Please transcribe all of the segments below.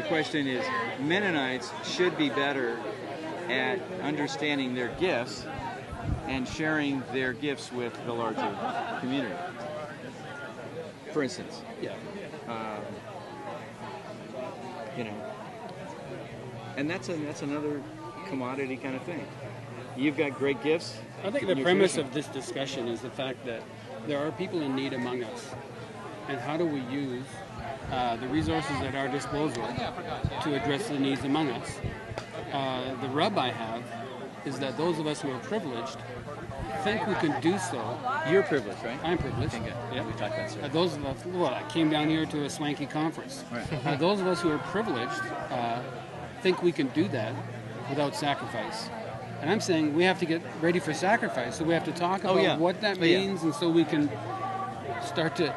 question is, Mennonites should be better at understanding their gifts and sharing their gifts with the larger community. For instance, and that's another commodity kind of thing. You've got great gifts. I think the premise of this discussion is the fact that there are people in need among us, and how do we use the resources at our disposal to address the needs among us. The rub I have is that those of us who are privileged think we can do so. You're privileged, right? I'm privileged. Yeah, we talked about that. Those of us, I came down here to a swanky conference. Right. Those of us who are privileged think we can do that without sacrifice. And I'm saying we have to get ready for sacrifice. So we have to talk about what that means, and so we can start to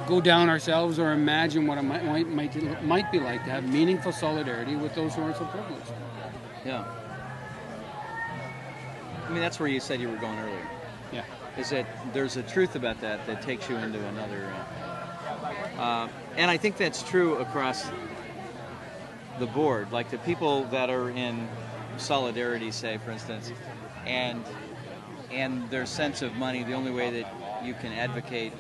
go down ourselves or imagine what it might be like to have meaningful solidarity with those who aren't so privileged. Yeah. I mean, that's where you said you were going earlier. Yeah. Is that there's a truth about that takes you into another... and I think that's true across the board. Like the people that are in solidarity, say, for instance, and their sense of money, the only way that you can advocate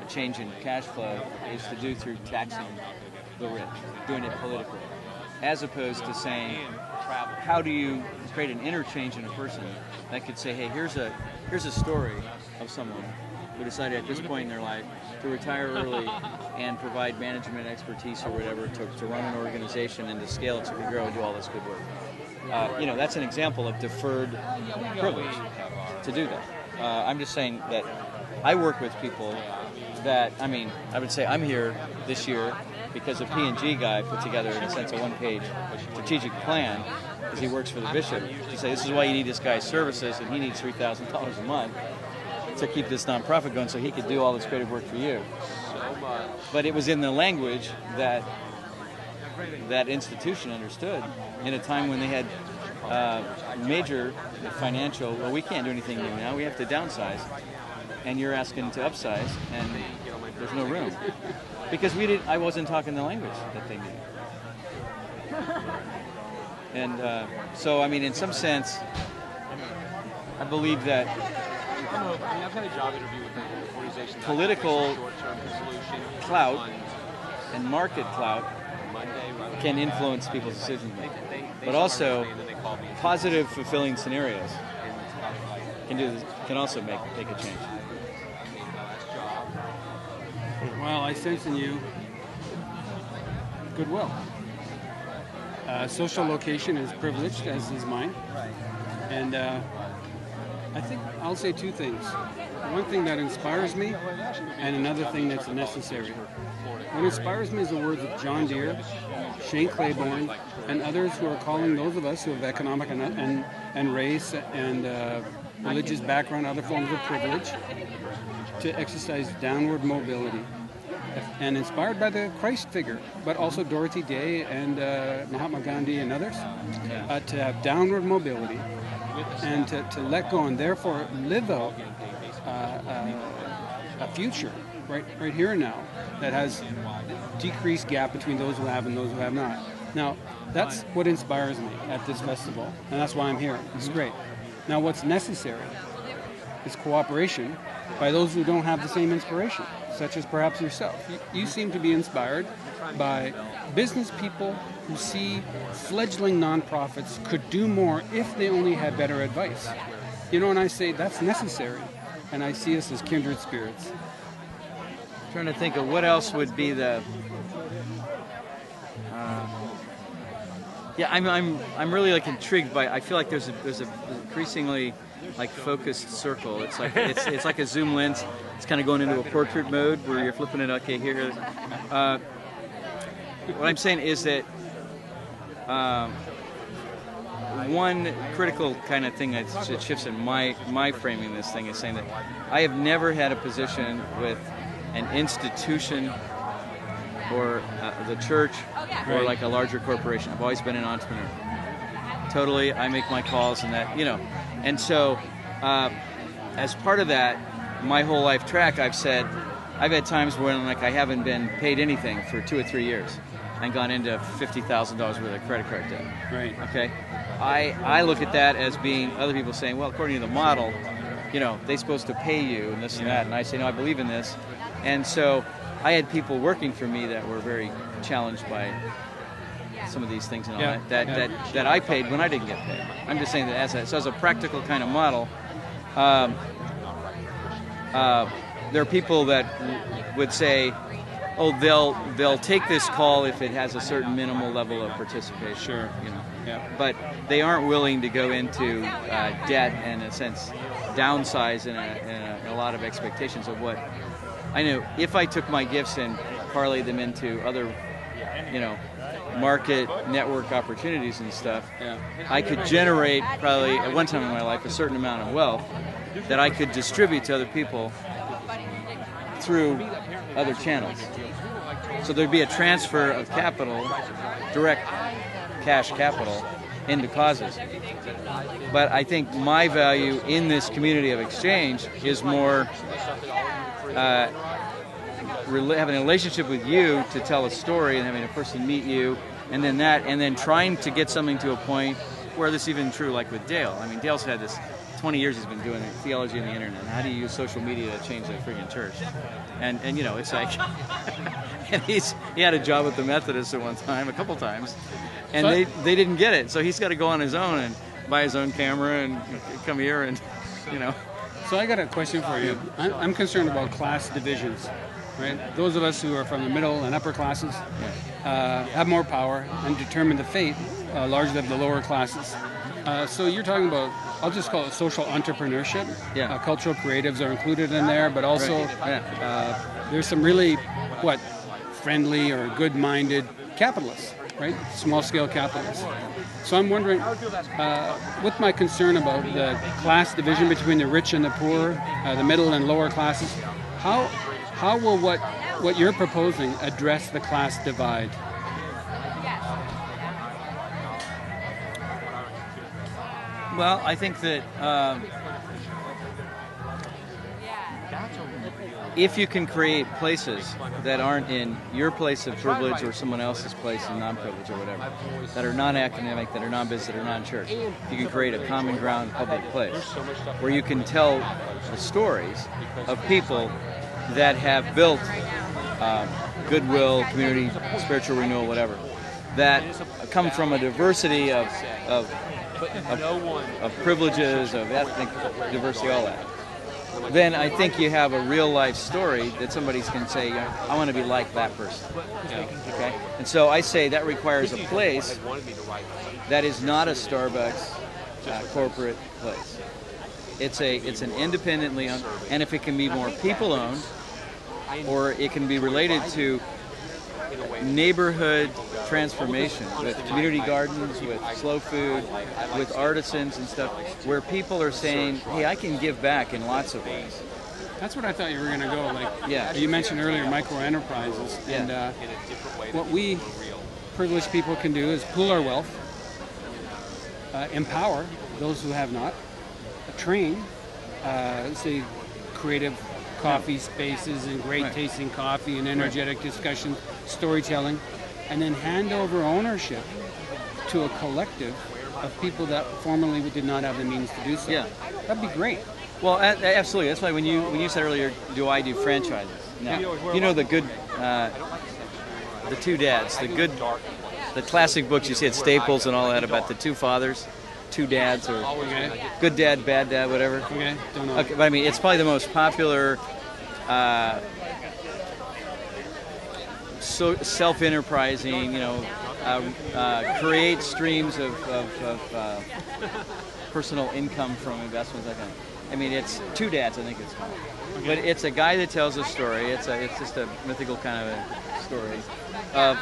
a change in cash flow is to do through taxing the rich, doing it politically, as opposed to saying, how do you create an interchange in a person that could say, hey, here's a story of someone who decided at this point in their life to retire early and provide management expertise or whatever to run an organization and to scale it so it can grow and do all this good work. That's an example of deferred privilege to do that. I'm just saying that I work with people that, I would say I'm here this year because a P&G guy put together, in a sense, a one-page strategic plan because he works for the bishop to say, this is why you need this guy's services, and he needs $3,000 a month to keep this nonprofit going so he could do all this creative work for you. But it was in the language that that institution understood in a time when they had major financial, well, we can't do anything new now, we have to downsize. And you're asking to upsize, and there's no room. Because I wasn't talking the language that they needed. And so, in some sense, I believe that political clout and market clout can influence people's decision making, but also positive, fulfilling scenarios can also make a change. Well, I sense in you goodwill. Social location is privileged, as is mine, and I think I'll say two things. One thing that inspires me, and another thing that's necessary. What inspires me is the words of John Deere, Shane Claiborne, and others who are calling those of us who have economic and race and religious background, other forms of privilege, to exercise downward mobility. And inspired by the Christ figure, but also Dorothy Day and Mahatma Gandhi and others, to have downward mobility and to let go and therefore live out a future right here and now that has decreased gap between those who have and those who have not. Now, that's what inspires me at this festival, and that's why I'm here. It's great. Now, what's necessary is cooperation by those who don't have the same inspiration, such as perhaps yourself. You seem to be inspired by business people who see fledgling nonprofits could do more if they only had better advice. And I say that's necessary, and I see us as kindred spirits. I'm trying to think of what else would be the... I'm really intrigued by. I feel like there's a increasingly focused circle. It's like a zoom lens. It's kind of going into a portrait mode where you're flipping it. Okay, here. What I'm saying is that one critical kind of thing that shifts in my framing this thing is saying that I have never had a position with an institution or the church or a larger corporation. I've always been an entrepreneur. Totally, I make my calls and that, And so, as part of that, my whole life track, I've said, I've had times when I haven't been paid anything for 2 or 3 years. and gone into $50,000 worth of credit card debt. Right. Okay, I look at that as being other people saying, well, according to the model, they're supposed to pay you and this and that, and I say, no, I believe in this, and so I had people working for me that were very challenged by some of these things and all that I paid when I didn't get paid. I'm just saying that as a practical kind of model, there are people that would say, oh, they'll take this call if it has a certain minimal level of participation. Sure. But they aren't willing to go into debt and, in a sense, downsize in a lot of expectations of what I knew. If I took my gifts and parlayed them into other, market network opportunities and stuff, I could generate probably at one time in my life a certain amount of wealth that I could distribute to other people through other channels. So there'd be a transfer of capital, direct cash capital, into causes. But I think my value in this community of exchange is more having a relationship with you to tell a story and having a person meet you, and then trying to get something to a point where this is even true, like with Dale. I mean, Dale's had this 20 years he's been doing theology on the internet. How do you use social media to change the freaking church? And it's like, and he had a job with the Methodists at one time, a couple times, and they didn't get it. So he's got to go on his own and buy his own camera and come here and, So I got a question for you. I'm concerned about class divisions, right? Those of us who are from the middle and upper classes have more power and determine the fate largely of the lower classes. So you're talking about, I'll just call it social entrepreneurship. Cultural creatives are included in there, but also there's some really, friendly or good-minded capitalists, right? Small-scale capitalists. So I'm wondering, with my concern about the class division between the rich and the poor, the middle and lower classes, how will what you're proposing address the class divide? Well, I think that if you can create places that aren't in your place of privilege or someone else's place of non-privilege or whatever, that are non-academic, that are non-business, that are non-church, you can create a common ground public place where you can tell the stories of people that have built goodwill, community, spiritual renewal, whatever, that come from a diversity of privileges, of ethnic diversity, all that. Then I think you have a real life story that somebody can say, I want to be like that person. Okay? And so I say that requires a place that is not a Starbucks corporate place. It's an independently owned, and if it can be more people owned, or it can be related to neighborhood transformation with community gardens, with slow food, with artisans and stuff, where people are saying, hey, I can give back in lots of ways. That's what I thought you were going to go. You mentioned earlier micro enterprises, and what we privileged people can do is pool our wealth, empower those who have not, train, say, creative coffee spaces and great tasting coffee and energetic discussion, storytelling, and then hand over ownership to a collective of people that formerly did not have the means to do so. Yeah. That'd be great. Well, absolutely. That's why when you said earlier, do I do franchises? No. The good, the two dads, the classic books you see at Staples and all that about the two fathers, two dads, or good dad, bad dad, whatever. Okay, don't know. Okay, but I mean, it's probably the most popular self-enterprising, create streams of personal income from investments. That kind of. I mean, it's two dads, I think it's called. Okay. But it's a guy that tells a story. It's just a mythical kind of a story of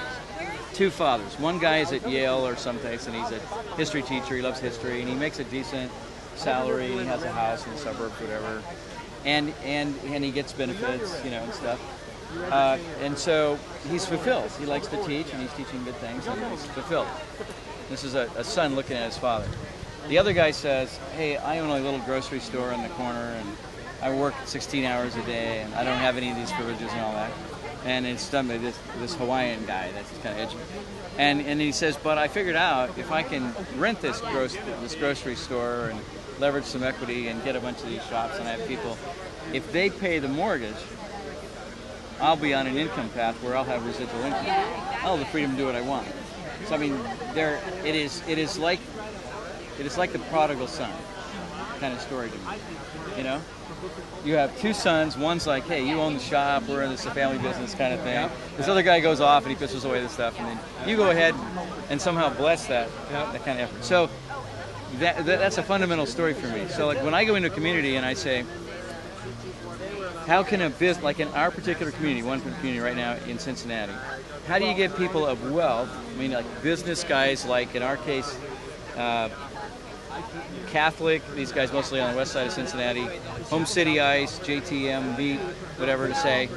two fathers. One guy is at Yale or someplace, and he's a history teacher. He loves history, and he makes a decent salary. He has a house in the suburbs, whatever, and he gets benefits, and stuff. And so he's fulfilled. He likes to teach, and he's teaching good things, and he's fulfilled. This is a son looking at his father. The other guy says, hey, I own a little grocery store in the corner, and I work 16 hours a day, and I don't have any of these privileges and all that. and it's done by this Hawaiian guy that's kind of edgy. And he says, but I figured out if I can rent this grocery store and leverage some equity and get a bunch of these shops and have people, if they pay the mortgage, I'll be on an income path where I'll have residual income. I'll have the freedom to do what I want. So I mean, it is like the prodigal son kind of story to me. You know, you have two sons. One's like, hey, you own the shop. We're in this family business kind of thing. This other guy goes off and he pisses away the stuff, and then you go ahead and somehow bless that kind of effort. So that's a fundamental story for me. So like when I go into a community and I say, how can a business, like in our particular community, one community right now in Cincinnati, how do you get people of wealth, I mean like business guys, like in our case, Catholic, these guys mostly on the west side of Cincinnati, Home City Ice, JTM, Beat, whatever to say,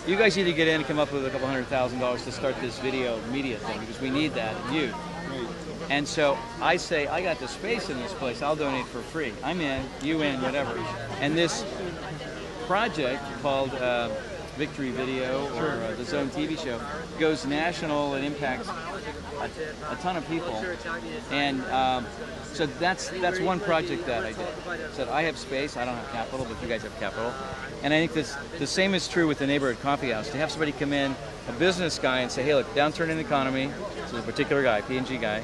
you guys need to get in and come up with a couple $100,000 to start this video media thing because we need that in you. And so I say, I got the space in this place, I'll donate for free. I'm in, you in, whatever. And this project called Victory Video or the Zone TV show goes national and impacts a ton of people. And so that's one project that I did. So I have space, I don't have capital, but you guys have capital. And I think the same is true with the neighborhood coffee house. To have somebody come in, a business guy, and say, hey, look, downturn in the economy. This is a particular guy, P&G guy,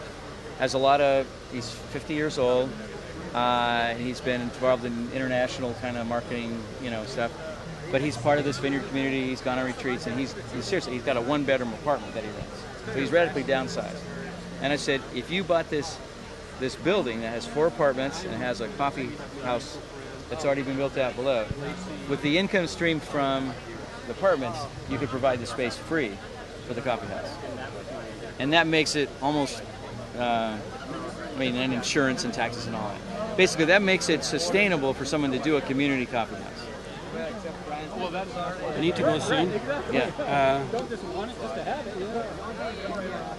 he's 50 years old. He's been involved in international kind of marketing, stuff. But he's part of this vineyard community. He's gone on retreats, and he's got a one-bedroom apartment that he rents. So he's radically downsized. And I said, if you bought this building that has 4 apartments and has a coffee house that's already been built out below, with the income stream from the apartments, you could provide the space free for the coffee house. And that makes it almost, and insurance and taxes and all that. Basically, that makes it sustainable for someone to do a community coffee house. I need to go soon. Yeah.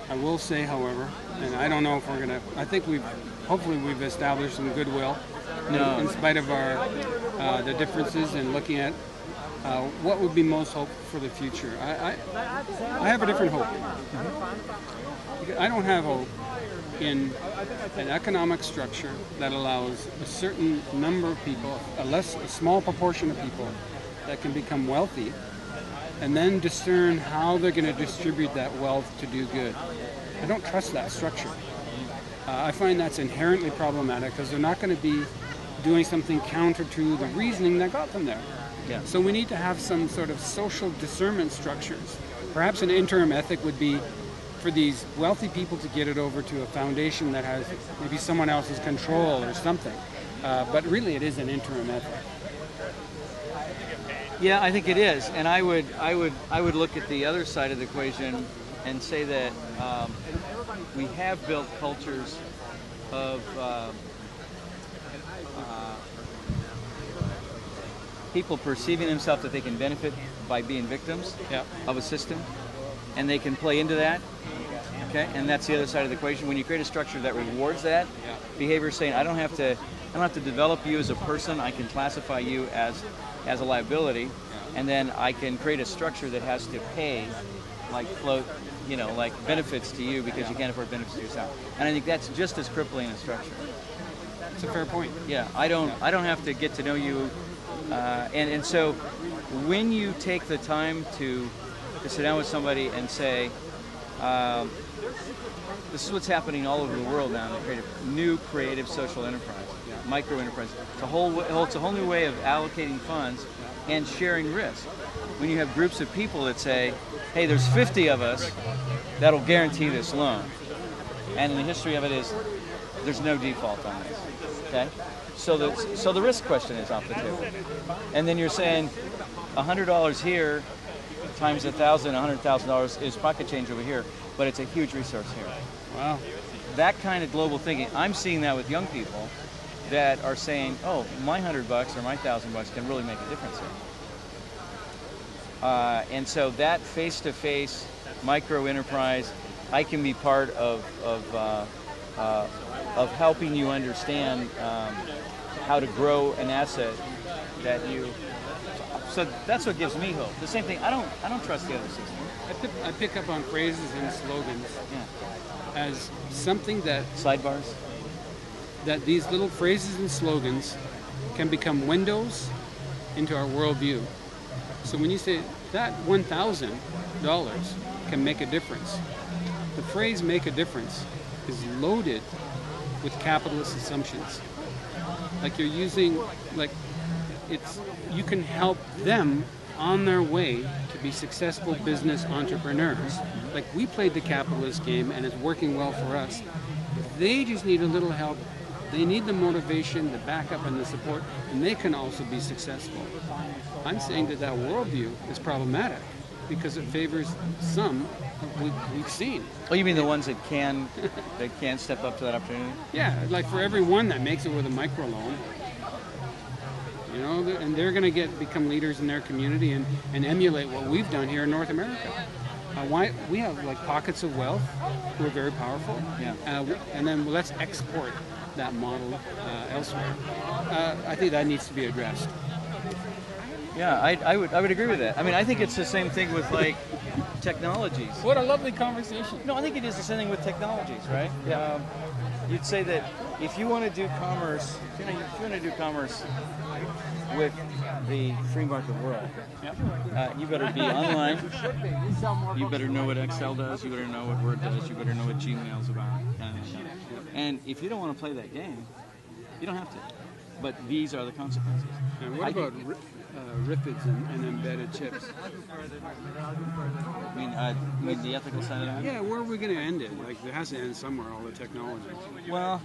I will say, however, and I don't know if we're gonna. I think hopefully we've established some goodwill. No. In spite of our the differences and looking at what would be most hope for the future. I have a different hope. I don't have hope in an economic structure that allows a certain number of people, a small proportion of people, that can become wealthy, and then discern how they're going to distribute that wealth to do good. I don't trust that structure. I find that's inherently problematic because they're not going to be doing something counter to the reasoning that got them there. Yeah. So we need to have some sort of social discernment structures. Perhaps an interim ethic would be for these wealthy people to get it over to a foundation that has maybe someone else's control or something. But really it is an interim ethic. Yeah, I think it is, and I would look at the other side of the equation and say that we have built cultures of people perceiving themselves that they can benefit by being victims of a system, and they can play into that. Okay, and that's the other side of the equation. When you create a structure that rewards that behavior, saying I don't have to develop you as a person. I can classify you as a liability, and then I can create a structure that has to pay, like float, like benefits to you because you can't afford benefits to yourself. And I think that's just as crippling a structure. It's a fair point. Yeah, I don't have to get to know you, and so when you take the time to sit down with somebody and say, this is what's happening all over the world now, new creative social enterprise, micro enterprise. It's a whole new way of allocating funds and sharing risk. When you have groups of people that say, hey, there's 50 of us that'll guarantee this loan. And the history of it is there's no default on this. Okay? So the risk question is off the table. And then you're saying $100 here times 1,000, $100,000 is pocket change over here, but it's a huge resource here. Wow. That kind of global thinking, I'm seeing that with young people that are saying, oh, my $100 or my $1,000 can really make a difference here. And so that face-to-face micro enterprise, I can be part of helping you understand how to grow an asset that you So that's what gives me hope. The same thing. I don't trust the other system. I pick up on phrases and slogans Yeah. as something that Sidebars. these little phrases and slogans can become windows into our worldview. So when you say that $1,000 can make a difference, the phrase "make a difference" is loaded with capitalist assumptions. Like you're using, like you can help them on their way to be successful business entrepreneurs. Like we played the capitalist game and it's working well for us. They just need a little help. They need the motivation, the backup, and the support, and they can also be successful. I'm saying that worldview is problematic because it favors some we've seen. Oh, you mean the ones that can step up to that opportunity? Yeah, like for every one that makes it with a microloan, you know, and they're going to become leaders in their community and emulate what we've done here in North America. Why we have like pockets of wealth who are very powerful, and then let's export that model elsewhere. I think that needs to be addressed. Yeah, I would agree with that. I mean, I think it's the same thing with like technologies. What a lovely conversation. No, I think it is the same thing with technologies, right? Yeah. You'd say that if you want to do commerce, if you want to do commerce with the free market world, you better be online. You better know what Excel does. You better know what Word does. You better know what Gmail's about. And if you don't want to play that game, you don't have to. But these are the consequences. And what about RIPIDs and embedded chips? I mean the ethical side of it? Yeah, where are we going to end it? Like, there has to end somewhere, all the technology. Well,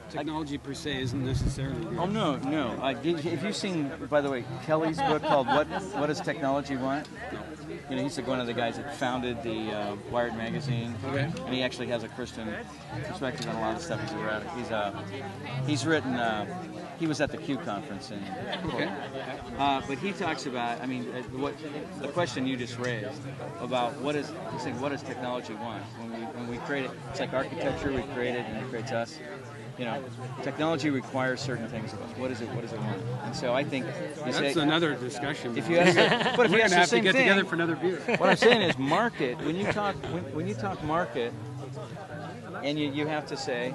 technology per se isn't necessarily good. Oh, no. Have you seen, by the way, Kelly's book called What Does Technology Want? No. You know, he's like one of the guys that founded the Wired magazine. Okay. And he actually has a Christian perspective on a lot of stuff he's written. He was at the Q conference, but he talks about. I mean, what the question you just raised about what does technology want when we create it? It's like architecture. We create it, and it creates us. You know, technology requires certain things of us. What does it want? And so I think that's another discussion. If you ask, but if you ask the same get thing, together for another beer. What I'm saying is market. When you talk market, and you have to say.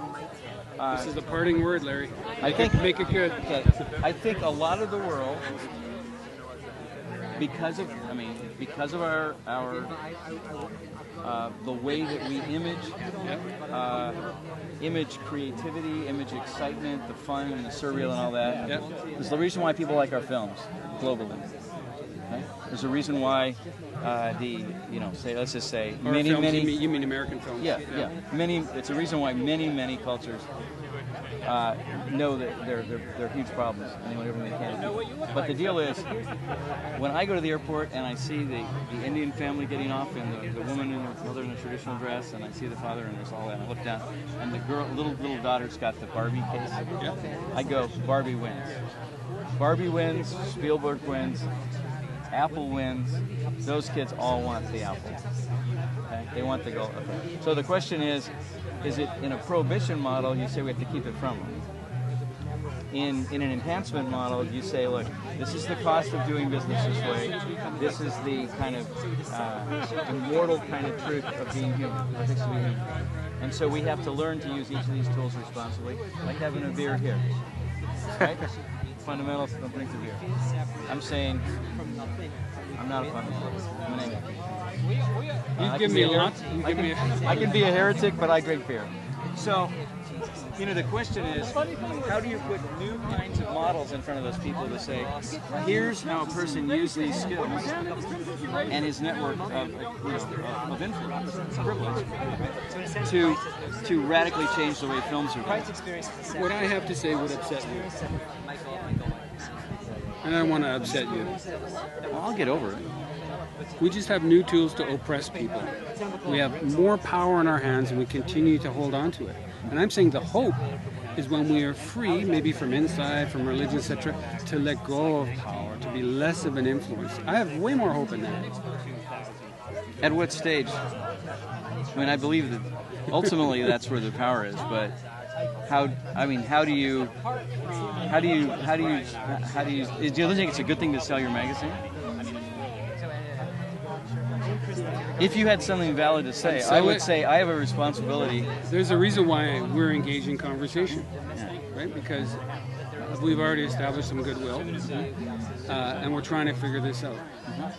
This is the parting word, Larry. Make it good. Okay. I think a lot of the world, because of our the way that we image creativity, image excitement, the fun and the surreal and all that. Yep. Is the reason why people like our films globally. Okay? There's a reason why let's just say many. You mean American films? Yeah. It's a reason why many cultures know that they're huge problems and they want everything they can do. But the deal is, when I go to the airport and I see the Indian family getting off and the woman and her mother in a traditional dress, and I see the father and there's all that, and I look down and the little daughter's got the Barbie case. Yeah. I go, Barbie wins. Barbie wins. Spielberg wins. Apple wins. Those kids all want the Apple. Okay? They want the gold. Okay. So the question is it in a prohibition model, you say we have to keep it from them. In an enhancement model, you say, look, this is the cost of doing business this way. This is the kind of immortal kind of truth of being human. It takes to be human. And so we have to learn to use each of these tools responsibly, like having a beer here. Right? Fundamentals don't drink the beer. I'm saying I'm not a fundamentalist. I'm an atheist. You give me a lot. I can be a heretic, but I drink beer. So, the question is, how do you put new kinds of models in front of those people to say, here's how a person used these skills and his network of influence, privilege, to radically change the way films are done. What I have to say would upset you. And I don't want to upset you. Well, I'll get over it. We just have new tools to oppress people. We have more power in our hands and we continue to hold on to it. And I'm saying the hope is when we are free, maybe from inside, from religion, etc., to let go of power, to be less of an influence. I have way more hope in that. At what stage? I mean, I believe that ultimately that's where the power is, but how do you do you think it's a good thing to sell your magazine? If you had something valid to say, I would say I have a responsibility. There's a reason why we're engaged in conversation, right? Because we've already established some goodwill, and we're trying to figure this out.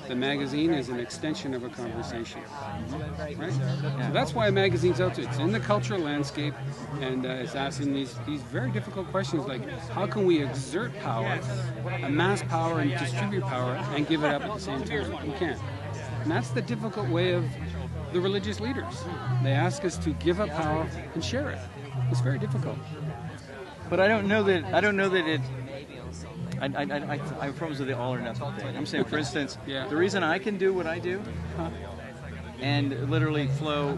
The magazine is an extension of a conversation, right? So that's why a magazine's out there. It's in the cultural landscape, and it's asking these very difficult questions like, how can we exert power, amass power, and distribute power, and give it up at the same time? We can't. And that's the difficult way of the religious leaders. They ask us to give up power and share it. It's very difficult. But I don't know that it. I have problems with the all or nothing thing. I'm saying, for instance, the reason I can do what I do and literally flow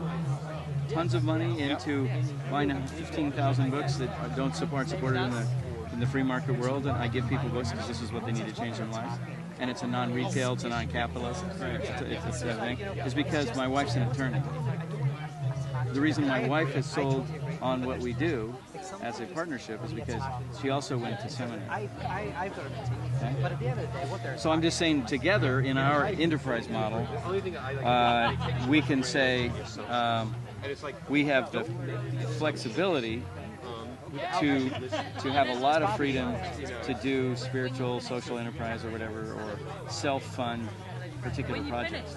tons of money into buying 15,000 books that don't supported in the free market world, and I give people books because this is what they need to change their lives. And it's a non-retail, it's a non-capitalist, it's a thing, is because my wife's an attorney. The reason my wife has sold on what we do as a partnership is because she also went to seminary. Okay? So I'm just saying, together in our enterprise model, we can say we have the flexibility to have a lot of freedom to do spiritual, social enterprise or whatever, or self-fund particular projects.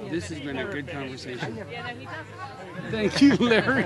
This has been a good conversation. Thank you, Larry.